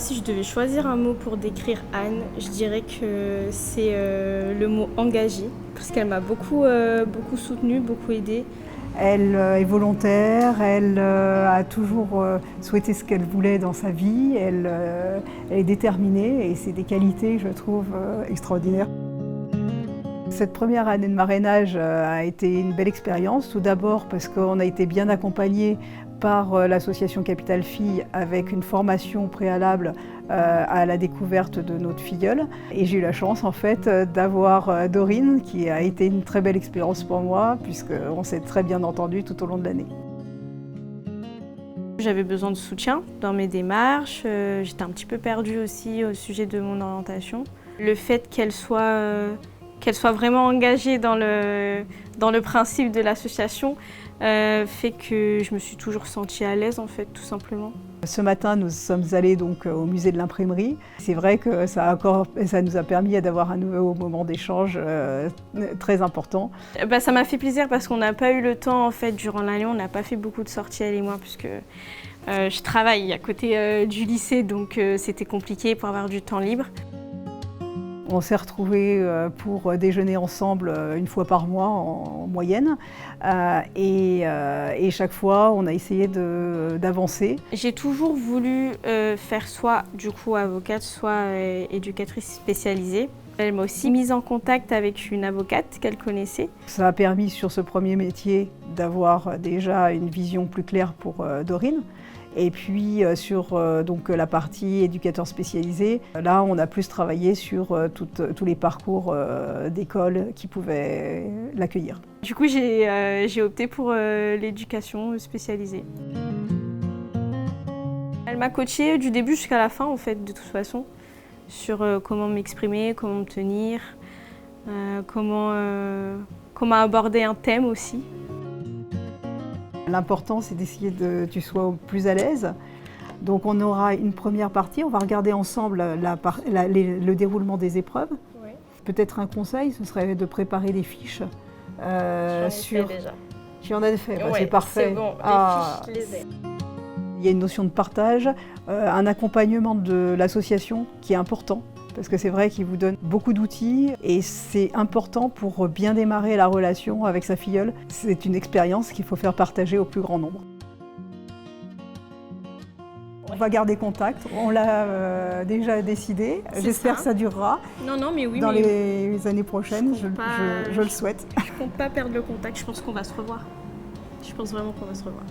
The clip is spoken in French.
Si je devais choisir un mot pour décrire Anne, je dirais que c'est le mot engagé, parce qu'elle m'a beaucoup soutenue, beaucoup aidée. Elle est volontaire, elle a toujours souhaité ce qu'elle voulait dans sa vie, elle est déterminée et c'est des qualités, je trouve, extraordinaires. Cette première année de marrainage a été une belle expérience, tout d'abord parce qu'on a été bien accompagnés par l'association Capital Filles avec une formation préalable à la découverte de notre filleule. Et j'ai eu la chance en fait d'avoir Dorine qui a été une très belle expérience pour moi puisqu'on s'est très bien entendus tout au long de l'année. J'avais besoin de soutien dans mes démarches, j'étais un petit peu perdue aussi au sujet de mon orientation. Le fait qu'elle soit vraiment engagée dans le principe de l'association fait que je me suis toujours sentie à l'aise en fait, tout simplement. Ce matin, nous sommes allés donc au musée de l'imprimerie. C'est vrai que ça nous a permis d'avoir un nouveau moment d'échange très important. Ça m'a fait plaisir parce qu'on n'a pas eu le temps en fait durant l'année, on n'a pas fait beaucoup de sorties elle et moi puisque je travaille à côté du lycée donc c'était compliqué pour avoir du temps libre. On s'est retrouvés pour déjeuner ensemble une fois par mois en moyenne et chaque fois on a essayé d'avancer. J'ai toujours voulu faire soit du coup avocate, soit éducatrice spécialisée. Elle m'a aussi mise en contact avec une avocate qu'elle connaissait. Ça a permis sur ce premier métier d'avoir déjà une vision plus claire pour Dorine. Et puis sur donc, la partie éducateur spécialisé, là on a plus travaillé sur tous les parcours d'école qui pouvaient l'accueillir. Du coup j'ai opté pour l'éducation spécialisée. Elle m'a coachée du début jusqu'à la fin en fait de toute façon, sur comment m'exprimer, comment me tenir, comment aborder un thème aussi. L'important, c'est d'essayer que tu sois plus à l'aise. Donc on aura une première partie, on va regarder ensemble le déroulement des épreuves. Oui. Peut-être un conseil, ce serait de préparer des fiches. J'en ai fait déjà. Tu en as fait, Ouais, c'est parfait. C'est bon, les fiches, je les ai. Il y a une notion de partage, un accompagnement de l'association qui est important. Parce que c'est vrai qu'il vous donne beaucoup d'outils et c'est important pour bien démarrer la relation avec sa filleule. C'est une expérience qu'il faut faire partager au plus grand nombre. On va garder contact, on l'a déjà décidé. J'espère que ça durera. Non, mais oui. Dans les années prochaines, je le souhaite. Je ne compte pas perdre le contact, je pense qu'on va se revoir. Je pense vraiment qu'on va se revoir.